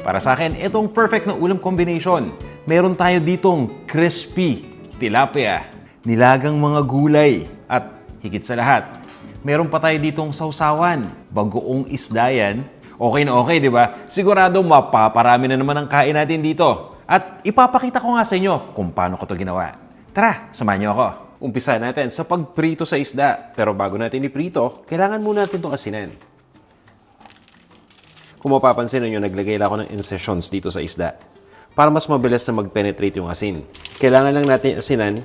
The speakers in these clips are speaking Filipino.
Para sa akin, itong perfect na ulam combination. Meron tayo ditong crispy tilapia, nilagang mga gulay, at higit sa lahat, meron pa tayo ditong sausawan, bagoong isda yan. Okay na okay, di ba? Sigurado mapaparami na naman ang kain natin dito. At ipapakita ko nga sa inyo kung paano ko to ginawa. Tara, samahan niyo ako. Umpisa natin sa pagprito sa isda. Pero bago natin iprito, kailangan muna natin itong asinan. Kung mapapansin niyo, naglagay lang ako ng incisions dito sa isda para mas mabilis na mag-penetrate yung asin. Kailangan lang natin asinan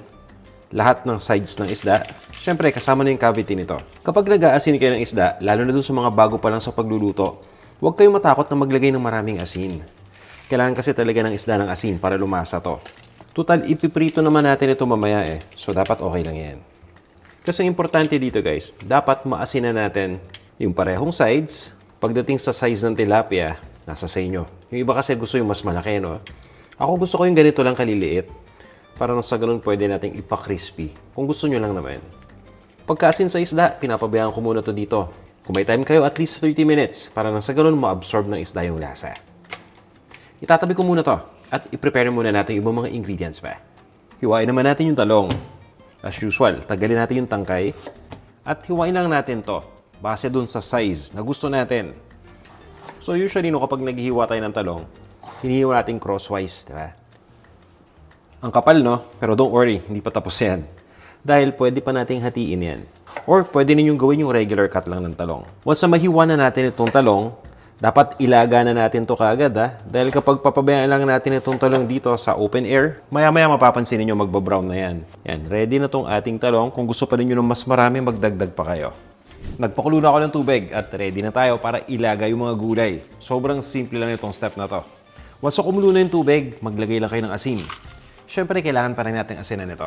lahat ng sides ng isda. Siyempre, kasama na yung cavity nito. Kapag nag-aasin kayo ng isda, lalo na dun sa mga bago pa lang sa pagluluto, huwag kayong matakot na maglagay ng maraming asin. Kailangan kasi talaga ng isda ng asin para lumasa to. Total, ipiprito naman natin ito mamaya eh. So, dapat okay lang yan. Kasi importante dito guys, dapat maasinan natin yung parehong sides. Pagdating sa size ng tilapia, nasa sa inyo. Yung iba kasi gusto yung mas malaki, no? Ako gusto ko yung ganito lang kaliliit. Para sa ganun pwede nating ipa-crispy. Kung gusto nyo lang naman. Pagkaasin sa isda, pinapabayaan ko muna to dito. Kung may time kayo, at least 30 minutes para nang sa ganun ma-absorb ng isda yung lasa. Itatabi ko muna to at i-prepare muna natin yung mga ingredients pa. Hiwain naman natin yung talong. As usual, tagalin natin yung tangkay at hiwain lang natin to base dun sa size na gusto natin. So usually, no, kapag naghihiwa tayo ng talong, hinihiwa natin crosswise, diba? Ang kapal, no? Pero don't worry, hindi pa tapos yan. Dahil pwede pa nating hatiin yan. Or pwede ninyong gawin yung regular cut lang ng talong. Once na mahiwa na natin itong talong, dapat ilaga na natin to kaagad, ha? Dahil kapag papabayaan lang natin itong talong dito sa open air, maya-maya mapapansin niyo magbabrown na yan. Yan, ready na tong ating talong. Kung gusto pa ninyo ng mas marami, magdagdag pa kayo. Nagpakulo na ako ng tubig at ready na tayo para ilaga yung mga gulay. Sobrang simple lang itong step na to. Once na kumulo na yung tubig, maglagay lang kayo ng asin. Siyempre, kailangan pa rin natin asinan ito.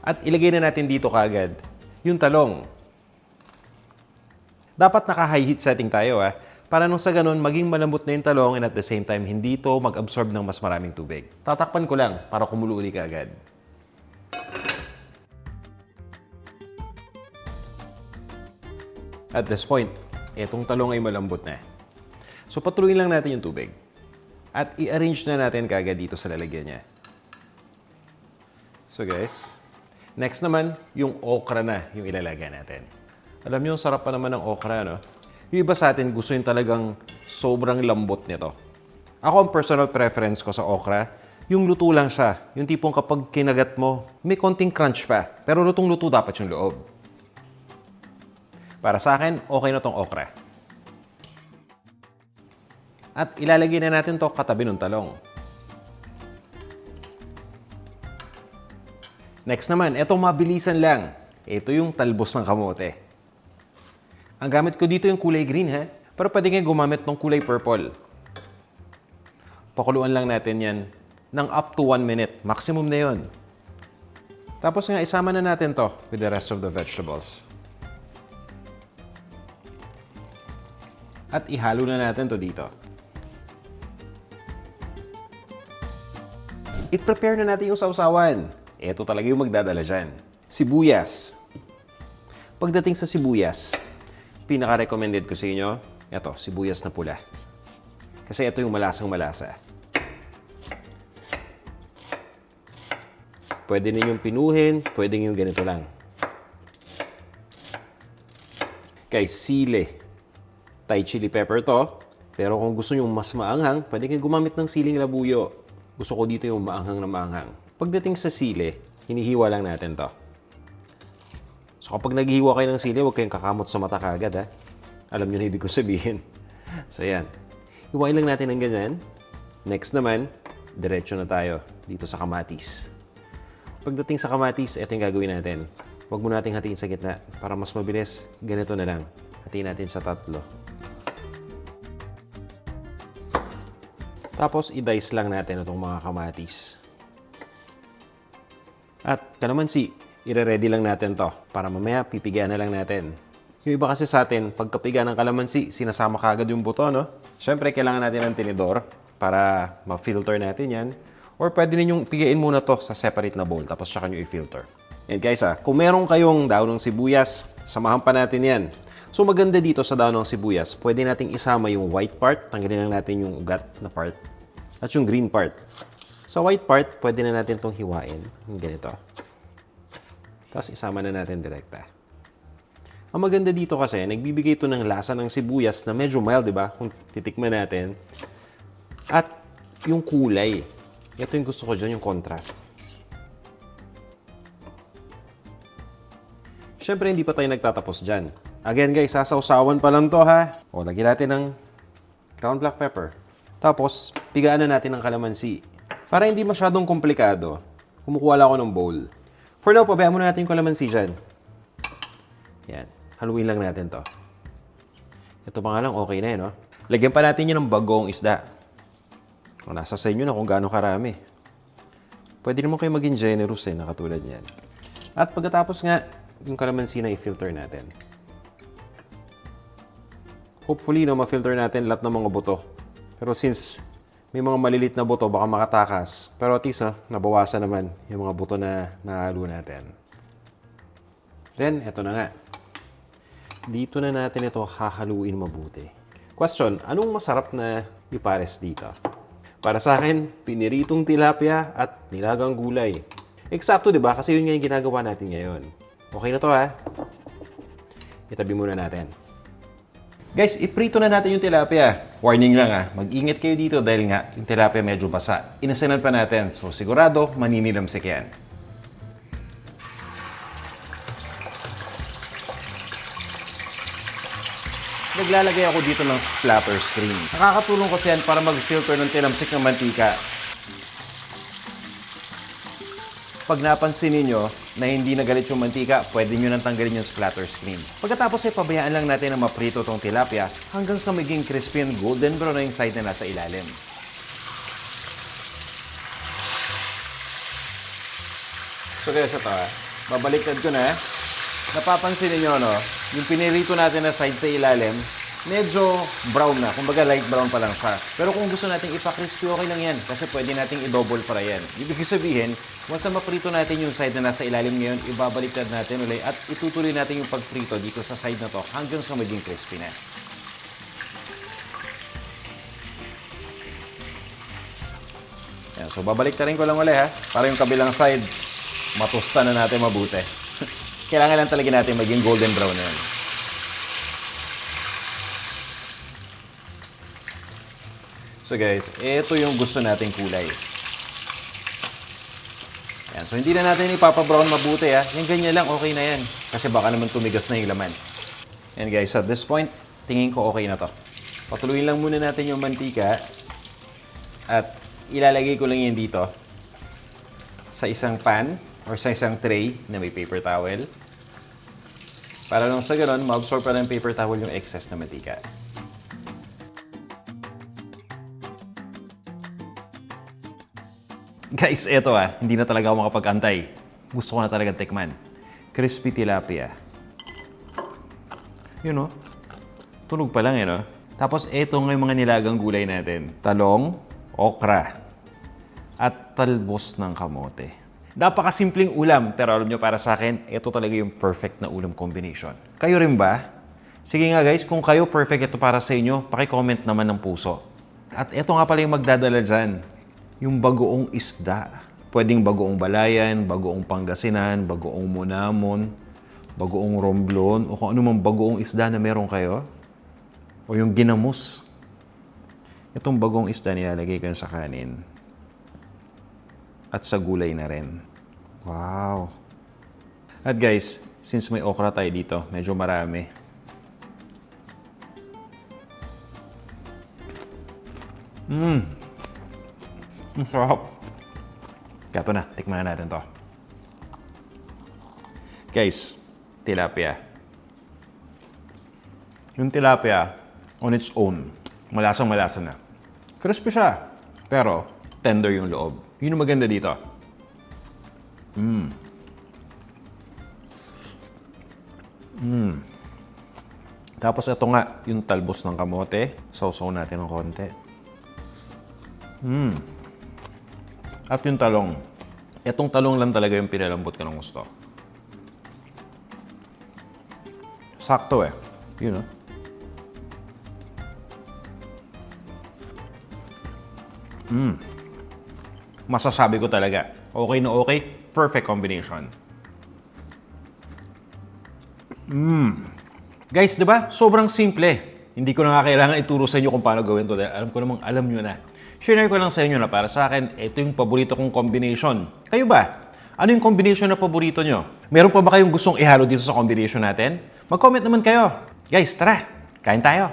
At ilagay na natin dito kaagad yung talong. Dapat naka-high heat setting tayo, ha? Para nung sa ganun, maging malambot na yung talong and at the same time, hindi ito mag-absorb ng mas maraming tubig. Tatakpan ko lang para kumulo uli kaagad. At this point, itong talong ay malambot na. So patuluyin lang natin yung tubig. At i-arrange na natin kaagad dito sa lalagyan niya. So guys, next naman, yung okra na yung ilalagay natin. Alam niyo, sarap pa naman ng okra, no? Yung iba sa atin gusto yung talagang sobrang lambot nito. Ako, ang personal preference ko sa okra, yung luto lang siya. Yung tipong kapag kinagat mo, may konting crunch pa. Pero lutong-luto dapat yung loob. Para sa akin, okay na tong okra. At ilalagay na natin to katabi ng talong. Next naman, etong mabilisan lang. Ito yung talbos ng kamote. Ang gamit ko dito yung kulay green, ha? Pero pwede nga gumamit ng kulay purple. Pakuluan lang natin yan ng up to 1 minute. Maximum na yun. Tapos nga, isama na natin to with the rest of the vegetables. At ihalo na natin to dito. I-prepare na natin yung sausawan. Ito talaga yung magdadala dyan. Sibuyas. Pagdating sa sibuyas, pinaka-recommended ko sa inyo, ito, sibuyas na pula. Kasi ito yung malasang-malasa. Pwede ninyong pinuhin, pwede yung ganito lang. Kay sile. Thai chili pepper to. Pero kung gusto nyo mas maanghang, pwede kayong gumamit ng siling labuyo. Gusto ko dito yung maanghang na maanghang. Pagdating sa sile, hinihiwa lang natin to. So kapag naghihiwa kayo ng sili, huwag kayong kakamot sa mata kaagad, ha? Alam nyo na ibig ko sabihin. So yan. Hiwain lang natin ng ganyan. Next naman, diretso na tayo dito sa kamatis. Pagdating sa kamatis, ito yung gagawin natin. Huwag mo nating hatiin sa gitna para mas mabilis. Ganito na lang. Hatiin natin sa tatlo. Tapos, i-dice lang natin itong mga kamatis. At kalamansi, ire-ready lang natin to para mamaya pipigaan na lang natin. Yung iba kasi sa atin, pagkapiga ng kalamansi, sinasama kagad yung buto, no? Siyempre, kailangan natin ng tinidor para ma-filter natin yan. Or pwede ninyong pigain muna to sa separate na bowl, tapos tsaka nyo i-filter. And guys, kung meron kayong daon ng sibuyas, samahan pa natin yan. So maganda dito sa daon ng sibuyas, pwede nating isama yung white part, tanggalin lang natin yung ugat na part, at yung green part. Sa white part, pwede na natin itong hiwain, yung ganito. Tapos isama na natin direkta. Ang maganda dito kasi, nagbibigay ito ng lasa ng sibuyas na medyo mild, di ba? Kung titikman natin. At yung kulay. Ito yung gusto ko dyan, yung contrast. Siyempre, hindi pa tayo nagtatapos dyan. Again guys, sasawsawan pa lang to ha. O, lagyan natin ng ground black pepper. Tapos, pigaan na natin ng kalamansi. Para hindi masyadong komplikado, kumukuha lang ako ng bowl. For now, pabayaan muna natin yung kalamansi dyan. Yan. Haluin lang natin to. Ito pa nga lang, okay na eh, no? Lagyan pa natin yun ng bagong isda. O, nasa sa inyo na kung gaano karami. Pwede naman kayo maging generous eh, na katulad niyan. At pagkatapos nga, yung kalamansi na i-filter natin. Hopefully, no, ma-filter natin lahat ng mga buto. Pero since may mga malilit na buto, baka makatakas. Pero at least, nabawasan naman yung mga buto na nahalo natin. Then, eto na nga. Dito na natin ito hahaluin mabuti. Question, anong masarap na ipares dito? Para sa akin, piniritong tilapia at nilagang gulay. Eksakto, di ba? Kasi yun nga yung ginagawa natin ngayon. Okay na to, ha? Itabi muna natin. Guys, iprito na natin yung tilapia. Warning lang ha, mag-ingat kayo dito dahil nga yung tilapia medyo basa. Inasanan pa natin, so sigurado maninilamsik yan. Naglalagay ako dito ng splatter screen. Nakakatulong kasi yan para mag-filter ng tilamsik ng mantika. Pag napansin niyo na hindi nagalit yung mantika, pwede nyo nang tanggalin yung splatter screen. Pagkatapos ay pabayaan lang natin na maprito tong tilapia hanggang sa maging crispy and golden brown na yung side na nasa ilalim. So guys, ito babaliktad ko na. Napapansin niyo no, yung pinirito natin na side sa ilalim, medyo brown na. Kumbaga light brown pa lang siya. Pero kung gusto natin ipa-crispy, okay lang yan. Kasi pwede nating i-double fry yan. Ibig sabihin, once na maprito natin yung side na nasa ilalim ngayon, ibabaliktad natin ulit at itutuloy natin yung pagprito dito sa side na to hanggang sa maging crispy na. Yan, so babaliktarin ko lang ulit ha, para yung kabilang side, matusta na natin mabuti. Kailangan lang talaga natin maging golden brown na yan. So guys, ito yung gusto nating kulay. Yan, so hindi na natin ipapa-brown mabuti ha. Yung ganyan lang, okay na yan. Kasi baka naman tumigas na yung laman. And guys, at this point, tingin ko okay na to. Patuloyin lang muna natin yung mantika. At ilalagay ko lang yan dito. Sa isang pan or sa isang tray na may paper towel. Para lang sa ganon, ma-absorb pa ng paper towel yung excess na mantika. Guys, eto hindi na talaga ako makapag-antay. Gusto ko na talaga tikman. Crispy tilapia. Yun tunog pa lang Tapos eto nga yung mga nilagang gulay natin. Talong, okra, at talbos ng kamote. Napakasimpleng ulam, pero alam nyo para sa akin, ito talaga yung perfect na ulam combination. Kayo rin ba? Sige nga guys, kung kayo perfect ito para sa inyo, paki-comment naman ng puso. At eto nga pala yung magdadala dyan. Yung bagoong isda. Pwedeng bagoong balayan, bagoong Pangasinan, bagoong Monamon, bagoong Romblon, o kung ano mang bagoong isda na meron kayo. O yung ginamos. Itong bagoong isda nilalagay ko sa kanin. At sa gulay na rin. Wow! At guys, since may okra tayo dito, medyo marami. Ang sarap. Kaya ito na, tikman na natin to. Guys, tilapia. Yung tilapia, on its own, malasang-malasa na. Crispy siya, pero tender yung loob. Yun yung maganda dito. Tapos ito nga, yung talbos ng kamote. Sausaw natin ng konti. At yung talong. Itong talong lang talaga yung pinalambot ko ng gusto. Sakto Yun, oh. Masasabi ko talaga, okay na okay, perfect combination. Guys, di ba? Sobrang simple. Hindi ko na nga kailangan ituro sa inyo kung paano gawin to. Dahil alam ko namang alam nyo na. Share ko lang sa inyo na para sa akin, ito yung paborito kong combination. Kayo ba? Ano yung combination na paborito nyo? Meron pa ba kayong gustong ihalo dito sa combination natin? Mag-comment naman kayo. Guys, tara! Kain tayo!